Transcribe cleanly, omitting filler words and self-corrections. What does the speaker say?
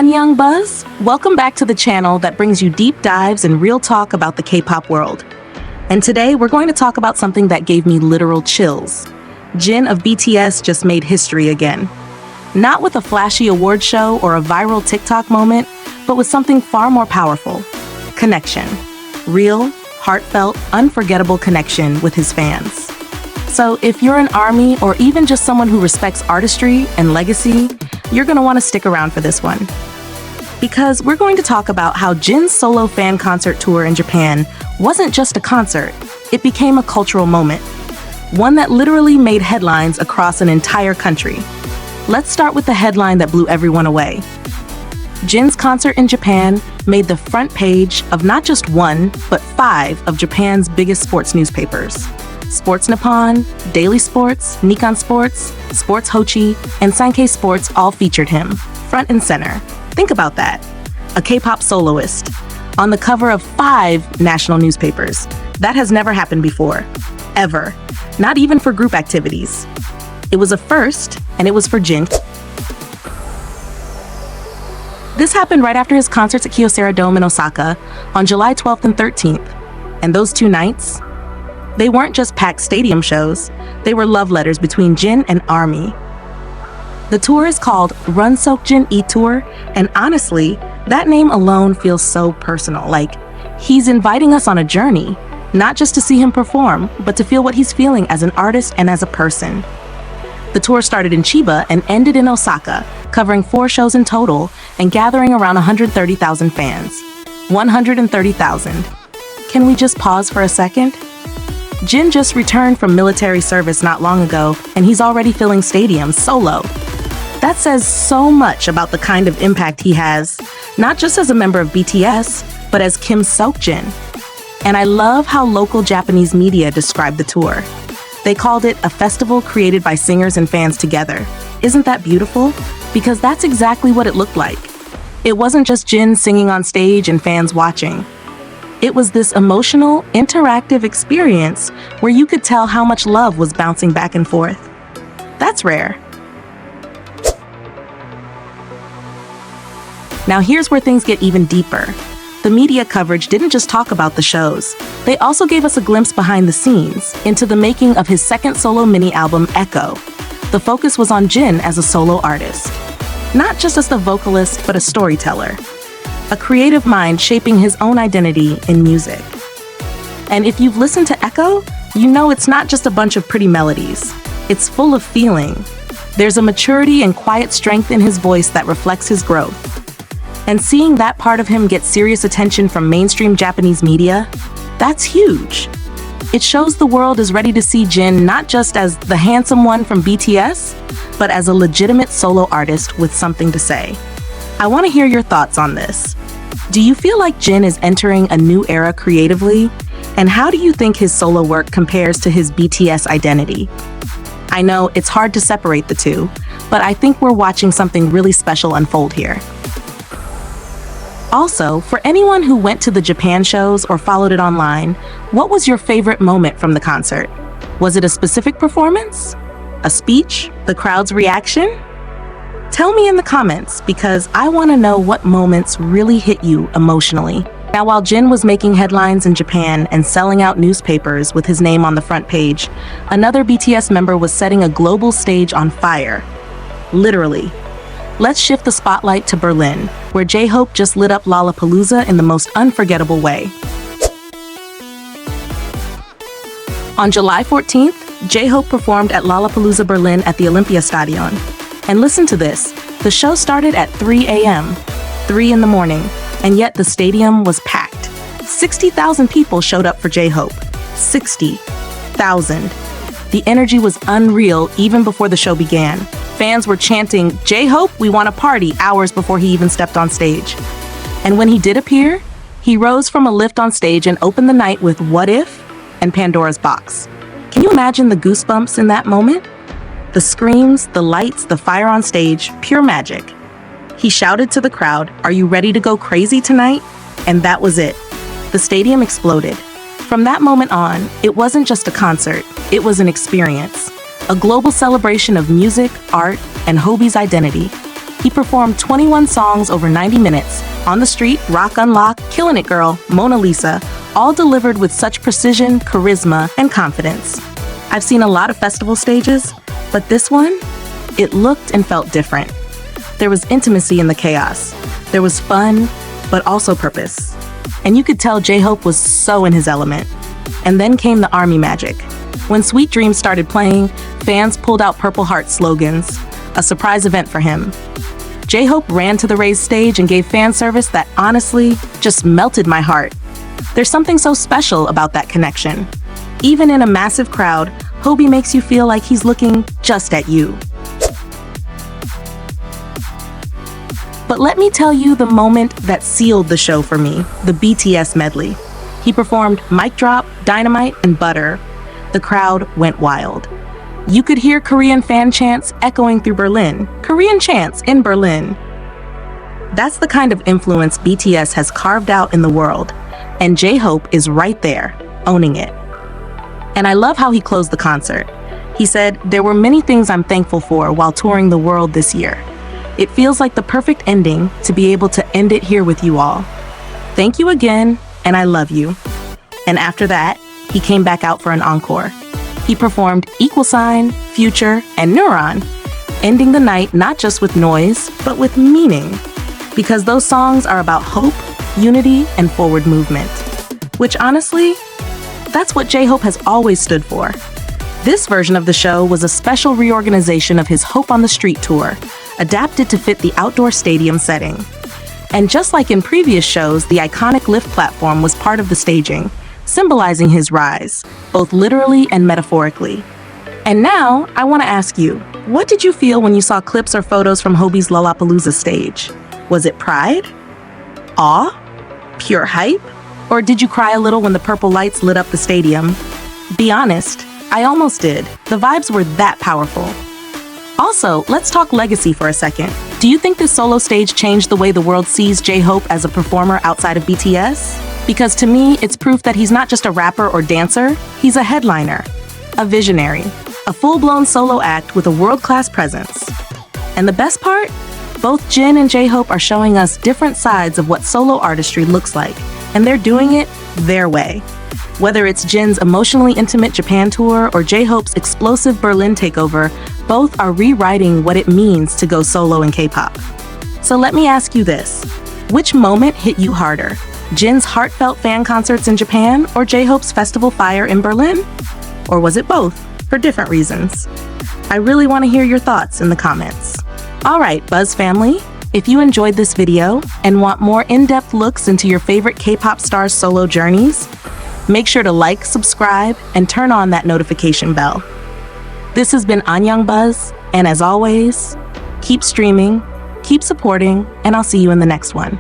Young Buzz, welcome back to the channel that brings you deep dives and real talk about the K-pop world. And today we're going to talk about something that gave me literal chills. Jin of BTS just made history again. Not with a flashy award show or a viral TikTok moment, but with something far more powerful. Connection. Real, heartfelt, unforgettable connection with his fans. So if you're an ARMY or even just someone who respects artistry and legacy, you're going to want to stick around for this one. Because we're going to talk about how Jin's solo fan concert tour in Japan wasn't just a concert, it became a cultural moment. One that literally made headlines across an entire country. Let's start with the headline that blew everyone away. Jin's concert in Japan made the front page of not just one, but 5 of Japan's biggest sports newspapers. Sports Nippon, Daily Sports, Nikkan Sports, Sports Hochi, and Sankei Sports all featured him, front and center. Think about that. A K-pop soloist on the cover of 5 national newspapers. That has never happened before. Ever. Not even for group activities. It was a first, and it was for Jin. This happened right after his concerts at Kyocera Dome in Osaka on July 12th and 13th. And those 2 nights, they weren't just packed stadium shows, they were love letters between Jin and ARMY. The tour is called Run Seokjin E-Tour, and honestly, that name alone feels so personal. Like, he's inviting us on a journey, not just to see him perform, but to feel what he's feeling as an artist and as a person. The tour started in Chiba and ended in Osaka, covering 4 shows in total and gathering around 130,000 fans. 130,000. Can we just pause for a second? Jin just returned from military service not long ago, and he's already filling stadiums solo. That says so much about the kind of impact he has, not just as a member of BTS, but as Kim Seokjin. And I love how local Japanese media described the tour. They called it a festival created by singers and fans together. Isn't that beautiful? Because that's exactly what it looked like. It wasn't just Jin singing on stage and fans watching. It was this emotional, interactive experience where you could tell how much love was bouncing back and forth. That's rare. Now here's where things get even deeper. The media coverage didn't just talk about the shows. They also gave us a glimpse behind the scenes into the making of his second solo mini-album, Echo. The focus was on Jin as a solo artist. Not just as the vocalist, but a storyteller. A creative mind shaping his own identity in music. And if you've listened to Echo, you know it's not just a bunch of pretty melodies. It's full of feeling. There's a maturity and quiet strength in his voice that reflects his growth. And seeing that part of him get serious attention from mainstream Japanese media, that's huge. It shows the world is ready to see Jin not just as the handsome one from BTS, but as a legitimate solo artist with something to say. I want to hear your thoughts on this. Do you feel like Jin is entering a new era creatively? And how do you think his solo work compares to his BTS identity? I know it's hard to separate the two, but I think we're watching something really special unfold here. Also, for anyone who went to the Japan shows or followed it online, what was your favorite moment from the concert? Was it a specific performance? A speech? The crowd's reaction? Tell me in the comments, because I want to know what moments really hit you emotionally. Now, while Jin was making headlines in Japan and selling out newspapers with his name on the front page, another BTS member was setting a global stage on fire. Literally. Let's shift the spotlight to Berlin, where J-Hope just lit up Lollapalooza in the most unforgettable way. On July 14th, J-Hope performed at Lollapalooza Berlin at the Olympiastadion. And listen to this, the show started at 3 a.m., 3 in the morning, and yet the stadium was packed. 60,000 people showed up for J-Hope. 60,000. The energy was unreal even before the show began. Fans were chanting, "J-Hope, we want a party," hours before he even stepped on stage. And when he did appear, he rose from a lift on stage and opened the night with What If and Pandora's Box. Can you imagine the goosebumps in that moment? The screams, the lights, the fire on stage, pure magic. He shouted to the crowd, "Are you ready to go crazy tonight?" And that was it. The stadium exploded. From that moment on, it wasn't just a concert, it was an experience. a global celebration of music, art, and Hobi's identity. He performed 21 songs over 90 minutes, On the Street, Rock Unlock, Killin' It Girl, Mona Lisa, all delivered with such precision, charisma, and confidence. I've seen a lot of festival stages, but this one, it looked and felt different. There was intimacy in the chaos. There was fun, but also purpose. And you could tell J-Hope was so in his element. And then came the army magic. When Sweet Dreams started playing, fans pulled out Purple Heart slogans, a surprise event for him. J-Hope ran to the raised stage and gave fan service that honestly just melted my heart. There's something so special about that connection. Even in a massive crowd, Hobi makes you feel like he's looking just at you. But let me tell you the moment that sealed the show for me, the BTS medley. He performed Mic Drop, Dynamite, and Butter. The crowd went wild. You could hear Korean fan chants echoing through Berlin. Korean chants in Berlin. That's the kind of influence BTS has carved out in the world, and J-Hope is right there, owning it. And I love how he closed the concert. He said, "There were many things I'm thankful for while touring the world this year. It feels like the perfect ending to be able to end it here with you all. Thank you again, and I love you." And after that, he came back out for an encore. He performed Equal Sign, Future, and Neuron, ending the night not just with noise, but with meaning. Because those songs are about hope, unity, and forward movement. Which honestly, that's what J-Hope has always stood for. This version of the show was a special reorganization of his Hope on the Street tour, adapted to fit the outdoor stadium setting. And just like in previous shows, the iconic lift platform was part of the staging, symbolizing his rise, both literally and metaphorically. And now, I want to ask you, what did you feel when you saw clips or photos from Hobi's Lollapalooza stage? Was it pride? Awe? Pure hype? Or did you cry a little when the purple lights lit up the stadium? Be honest, I almost did. The vibes were that powerful. Also, let's talk legacy for a second. Do you think this solo stage changed the way the world sees J-Hope as a performer outside of BTS? Because to me, it's proof that he's not just a rapper or dancer, he's a headliner, a visionary, a full-blown solo act with a world-class presence. And the best part? Both Jin and J-Hope are showing us different sides of what solo artistry looks like, and they're doing it their way. Whether it's Jin's emotionally intimate Japan tour or J-Hope's explosive Berlin takeover, both are rewriting what it means to go solo in K-pop. So let me ask you this. Which moment hit you harder? Jin's heartfelt fan concerts in Japan or J-Hope's festival fire in Berlin? Or was it both, for different reasons? I really want to hear your thoughts in the comments. Alright, Buzz family, if you enjoyed this video and want more in-depth looks into your favorite K-pop stars' solo journeys, make sure to like, subscribe, and turn on that notification bell. This has been Anyang Buzz, and as always, keep streaming, keep supporting, and I'll see you in the next one.